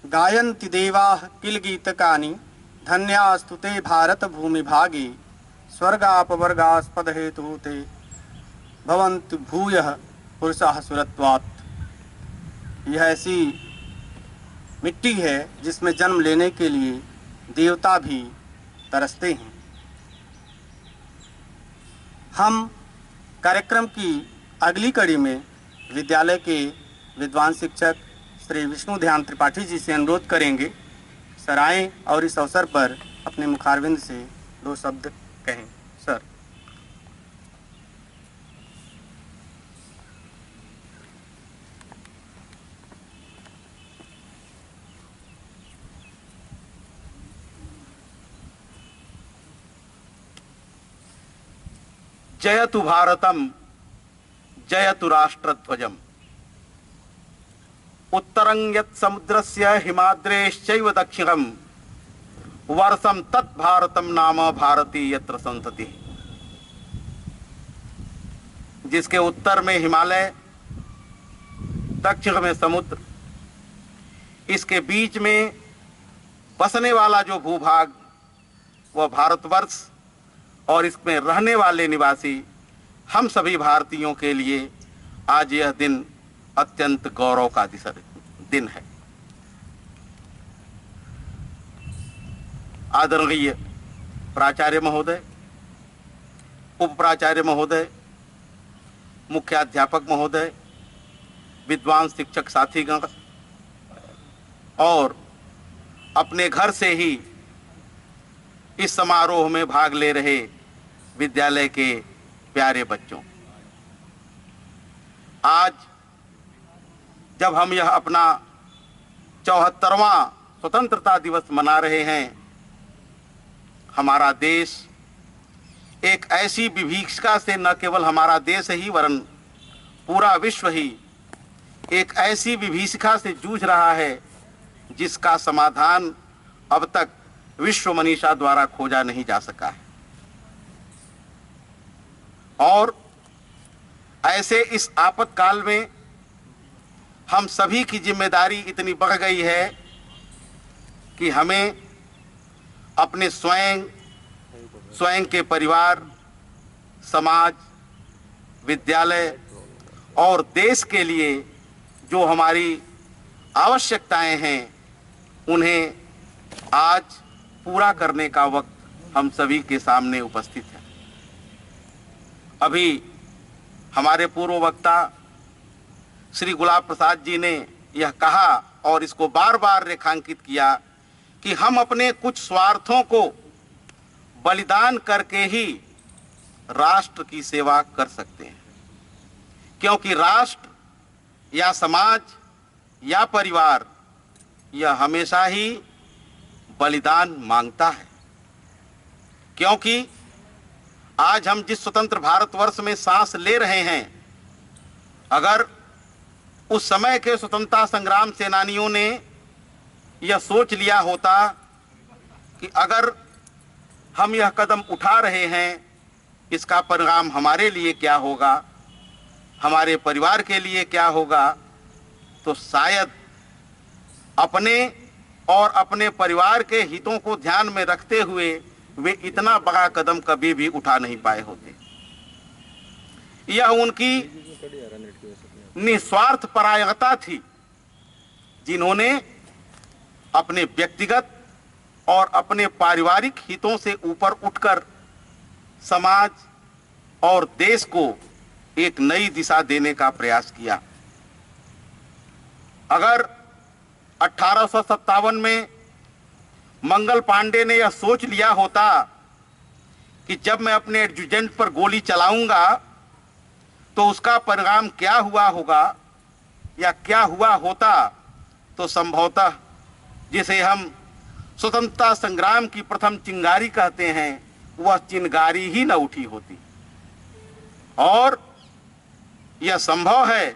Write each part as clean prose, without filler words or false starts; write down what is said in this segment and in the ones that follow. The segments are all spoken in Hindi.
गायन्ति देवाः किल गीतकानि धन्यास्तु ते भारत भूमि भागे स्वर्गापवर्गास्पद हेतु ते भवन्तु भूयः पुरुषाः सुरत्वात्। यह ऐसी मिट्टी है जिसमें जन्म लेने के लिए देवता भी तरसते हैं। हम कार्यक्रम की अगली कड़ी में विद्यालय के विद्वान शिक्षक श्री विष्णु ध्यान त्रिपाठी जी से अनुरोध करेंगे, सर आएँ और इस अवसर पर अपने मुखारविंद से 2 शब्द कहें। सर। जयतु भारतम जयतु राष्ट्रध्वजम उत्तरं यत् समुद्रस्य हिमाद्रेश्चैव दक्षिणं वर्षं तत् भारतम नाम भारती यत्र संतति। जिसके उत्तर में हिमालय, दक्षिण में समुद्र, इसके बीच में बसने वाला जो भूभाग वह भारतवर्ष और इसमें रहने वाले निवासी हम सभी भारतीयों के लिए आज यह दिन अत्यंत गौरव का दिन है। आदरणीय प्राचार्य महोदय, उप प्राचार्य महोदय, मुख्याध्यापक महोदय, विद्वान शिक्षक साथीगण और अपने घर से ही इस समारोह में भाग ले रहे विद्यालय के प्यारे बच्चों, आज जब हम यह अपना 74वां स्वतंत्रता दिवस मना रहे हैं, हमारा देश एक ऐसी विभीषिका से न केवल हमारा देश ही वरन पूरा विश्व ही एक ऐसी विभीषिका से जूझ रहा है जिसका समाधान अब तक विश्व मनीषा द्वारा खोजा नहीं जा सका है। और ऐसे इस आपातकाल में हम सभी की जिम्मेदारी इतनी बढ़ गई है कि हमें अपने स्वयं के परिवार, समाज, विद्यालय और देश के लिए जो हमारी आवश्यकताएं हैं उन्हें आज पूरा करने का वक्त हम सभी के सामने उपस्थित है। अभी हमारे पूर्व वक्ता श्री गुलाब प्रसाद जी ने यह कहा और इसको बार बार रेखांकित किया कि हम अपने कुछ स्वार्थों को बलिदान करके ही राष्ट्र की सेवा कर सकते हैं, क्योंकि राष्ट्र या समाज या परिवार यह हमेशा ही बलिदान मांगता है। क्योंकि आज हम जिस स्वतंत्र भारतवर्ष में सांस ले रहे हैं, अगर उस समय के स्वतंत्रता संग्राम सेनानियों ने यह सोच लिया होता कि अगर हम यह कदम उठा रहे हैं, इसका परिणाम हमारे लिए क्या होगा, हमारे परिवार के लिए क्या होगा, तो शायद अपने और अपने परिवार के हितों को ध्यान में रखते हुए वे इतना बड़ा कदम कभी भी उठा नहीं पाए होते। यह उनकी निस्वार्थ परायणता थी, जिन्होंने अपने व्यक्तिगत और अपने पारिवारिक हितों से ऊपर उठकर समाज और देश को एक नई दिशा देने का प्रयास किया। अगर 1857 में मंगल पांडे ने यह सोच लिया होता कि जब मैं अपने एडजुटेंट पर गोली चलाऊंगा तो उसका परिणाम क्या हुआ होगा या क्या हुआ होता, तो संभवतः जिसे हम स्वतंत्रता संग्राम की प्रथम चिंगारी कहते हैं, वह चिंगारी ही न उठी होती। और यह संभव है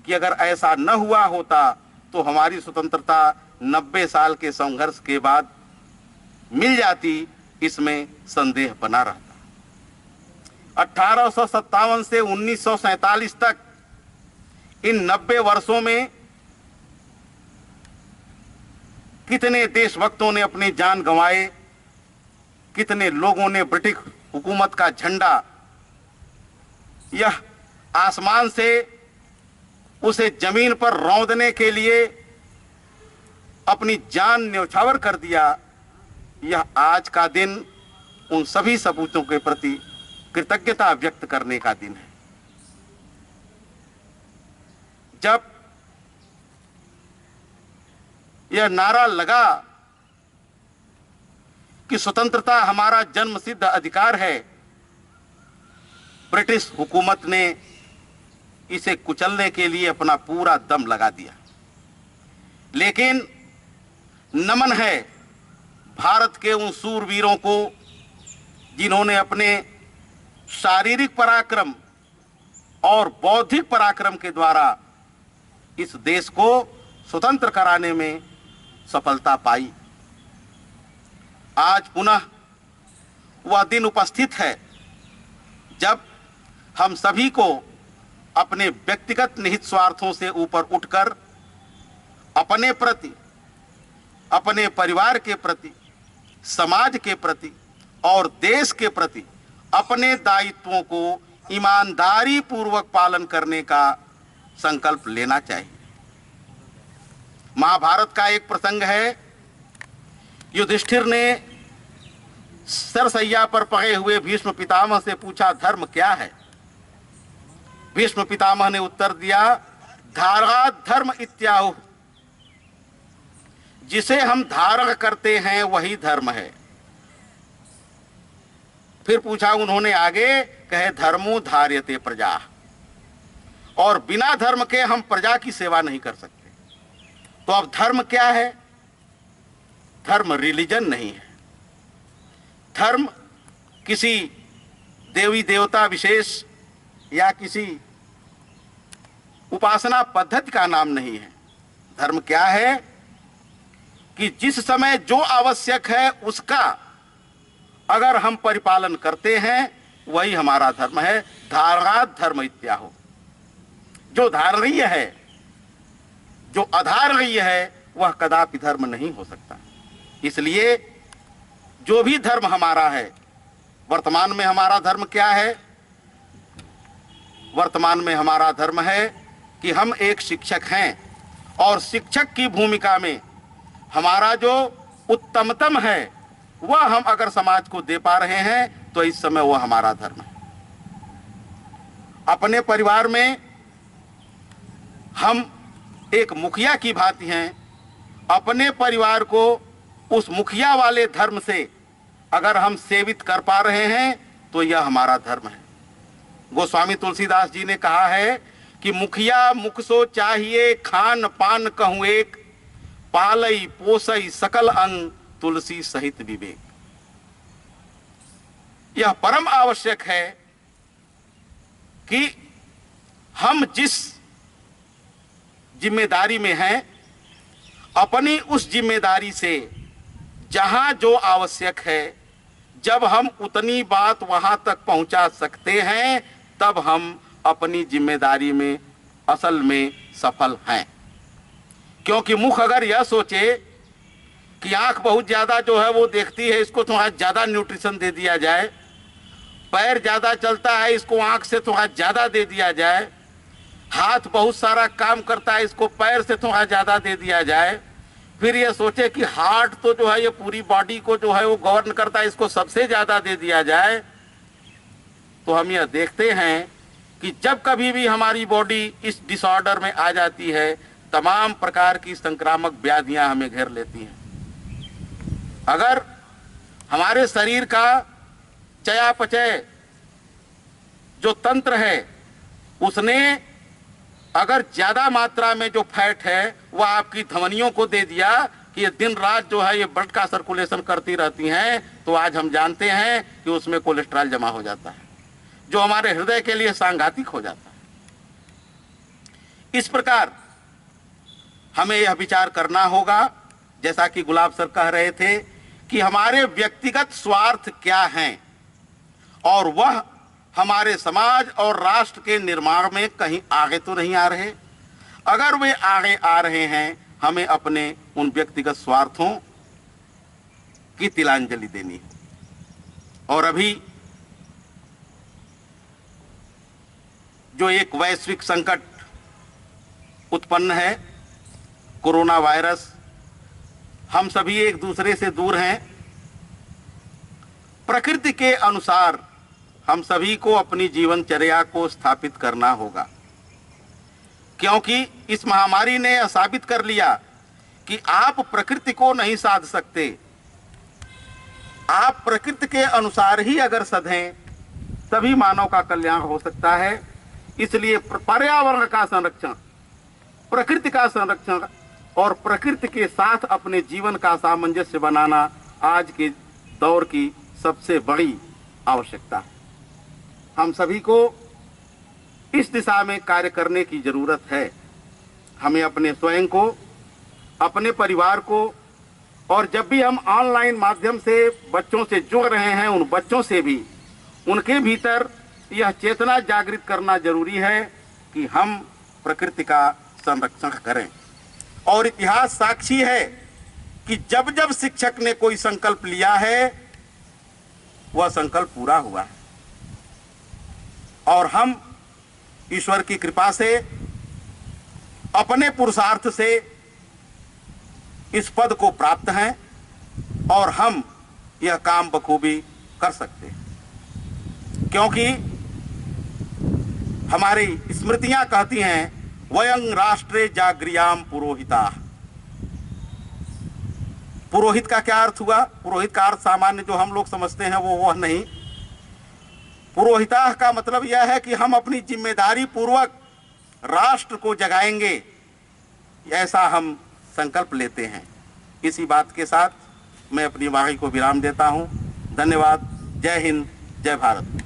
कि अगर ऐसा न हुआ होता तो हमारी स्वतंत्रता 90 साल के संघर्ष के बाद मिल जाती, इसमें संदेह बना रहता। 1857 से 1947 तक इन 90 वर्षों में कितने देशभक्तों ने अपनी जान गंवाए, कितने लोगों ने ब्रिटिश हुकूमत का झंडा यह आसमान से उसे जमीन पर रौंदने के लिए अपनी जान न्यौछावर कर दिया। यह आज का दिन उन सभी सपूतों के प्रति कृतज्ञता व्यक्त करने का दिन है। जब यह नारा लगा कि स्वतंत्रता हमारा जन्मसिद्ध अधिकार है, ब्रिटिश हुकूमत ने इसे कुचलने के लिए अपना पूरा दम लगा दिया। लेकिन नमन है भारत के उन सूरवीरों को जिन्होंने अपने शारीरिक पराक्रम और बौद्धिक पराक्रम के द्वारा इस देश को स्वतंत्र कराने में सफलता पाई। आज पुनः वह दिन उपस्थित है जब हम सभी को अपने व्यक्तिगत निहित स्वार्थों से ऊपर उठकर अपने प्रति, अपने परिवार के प्रति, समाज के प्रति और देश के प्रति अपने दायित्वों को ईमानदारी पूर्वक पालन करने का संकल्प लेना चाहिए। महाभारत का एक प्रसंग है, युधिष्ठिर ने सरसैया पर पड़े हुए भीष्म पितामह से पूछा, धर्म क्या है? भीष्म पितामह ने उत्तर दिया, धारणात् धर्म इत्याहु, जिसे हम धारण करते हैं वही धर्म है। फिर पूछा उन्होंने आगे, कहे धर्मो धार्यते प्रजा, और बिना धर्म के हम प्रजा की सेवा नहीं कर सकते। तो अब धर्म क्या है? धर्म रिलीजन नहीं है। धर्म किसी देवी देवता विशेष या किसी उपासना पद्धति का नाम नहीं है। धर्म क्या है कि जिस समय जो आवश्यक है उसका अगर हम परिपालन करते हैं वही हमारा धर्म है। धारणात् धर्म इत्याहो, जो धारणीय है, जो अधारणीय है, वह कदापि धर्म नहीं हो सकता। इसलिए जो भी धर्म हमारा है, वर्तमान में हमारा धर्म क्या है? वर्तमान में हमारा धर्म है कि हम एक शिक्षक हैं और शिक्षक की भूमिका में हमारा जो उत्तमतम है वह हम अगर समाज को दे पा रहे हैं तो इस समय वह हमारा धर्म है। अपने परिवार में हम एक मुखिया की भांति हैं। अपने परिवार को उस मुखिया वाले धर्म से अगर हम सेवित कर पा रहे हैं तो यह हमारा धर्म है। गोस्वामी तुलसीदास जी ने कहा है कि मुखिया मुख सो चाहिए, खान पान कहूं एक, पालई पोसई सकल अंग, तुलसी सहित विवेक। यह परम आवश्यक है कि हम जिस जिम्मेदारी में हैं, अपनी उस जिम्मेदारी से जहां जो आवश्यक है, जब हम उतनी बात वहां तक पहुंचा सकते हैं तब हम अपनी जिम्मेदारी में असल में सफल हैं। क्योंकि मुख अगर यह सोचे कि आंख बहुत ज्यादा जो है वो देखती है, इसको थोड़ा ज्यादा न्यूट्रिशन दे दिया जाए, पैर ज्यादा चलता है, इसको आंख से थोड़ा ज्यादा दे दिया जाए, हाथ बहुत सारा काम करता है, इसको पैर से थोड़ा ज्यादा दे दिया जाए, फिर ये सोचे कि हार्ट तो जो है ये पूरी बॉडी को जो है वो गवर्न करता है, इसको सबसे ज्यादा दे दिया जाए, तो हम यह देखते हैं कि जब कभी भी हमारी बॉडी इस डिसऑर्डर में आ जाती है, तमाम प्रकार की संक्रामक व्याधियां हमें घेर लेती हैं। अगर हमारे शरीर का चयापचय जो तंत्र है उसने अगर ज्यादा मात्रा में जो फैट है वह आपकी धमनियों को दे दिया कि ये दिन रात जो है ये ब्लड का सर्कुलेशन करती रहती हैं, तो आज हम जानते हैं कि उसमें कोलेस्ट्रॉल जमा हो जाता है जो हमारे हृदय के लिए सांघातिक हो जाता है। इस प्रकार हमें यह विचार करना होगा, जैसा कि गुलाब सर कह रहे थे, कि हमारे व्यक्तिगत स्वार्थ क्या हैं और वह हमारे समाज और राष्ट्र के निर्माण में कहीं आगे तो नहीं आ रहे। अगर वे आगे आ रहे हैं हमें अपने उन व्यक्तिगत स्वार्थों की तिलांजलि देनी है। और अभी जो एक वैश्विक संकट उत्पन्न है, कोरोना वायरस, हम सभी एक दूसरे से दूर हैं। प्रकृति के अनुसार हम सभी को अपनी जीवनचर्या को स्थापित करना होगा, क्योंकि इस महामारी ने यह साबित कर लिया कि आप प्रकृति को नहीं साध सकते। आप प्रकृति के अनुसार ही अगर सधें तभी मानव का कल्याण हो सकता है। इसलिए पर्यावरण का संरक्षण, प्रकृति का संरक्षण और प्रकृति के साथ अपने जीवन का सामंजस्य बनाना आज के दौर की सबसे बड़ी आवश्यकता है। हम सभी को इस दिशा में कार्य करने की जरूरत है। हमें अपने स्वयं को, अपने परिवार को, और जब भी हम ऑनलाइन माध्यम से बच्चों से जुड़ रहे हैं, उन बच्चों से भी उनके भीतर यह चेतना जागृत करना जरूरी है कि हम प्रकृति का संरक्षण करें। और इतिहास साक्षी है कि जब जब शिक्षक ने कोई संकल्प लिया है, वह संकल्प पूरा हुआ है। और हम ईश्वर की कृपा से, अपने पुरुषार्थ से इस पद को प्राप्त हैं और हम यह काम बखूबी कर सकते हैं, क्योंकि हमारी स्मृतियां कहती हैं, वयं राष्ट्रे जागृयाम पुरोहिता। पुरोहित का क्या अर्थ हुआ? पुरोहित का अर्थ सामान्य जो हम लोग समझते हैं वो वह नहीं। पुरोहिता का मतलब यह है कि हम अपनी जिम्मेदारी पूर्वक राष्ट्र को जगाएंगे, ऐसा हम संकल्प लेते हैं। इसी बात के साथ मैं अपनी वाणी को विराम देता हूं। धन्यवाद। जय हिंद, जय भारत।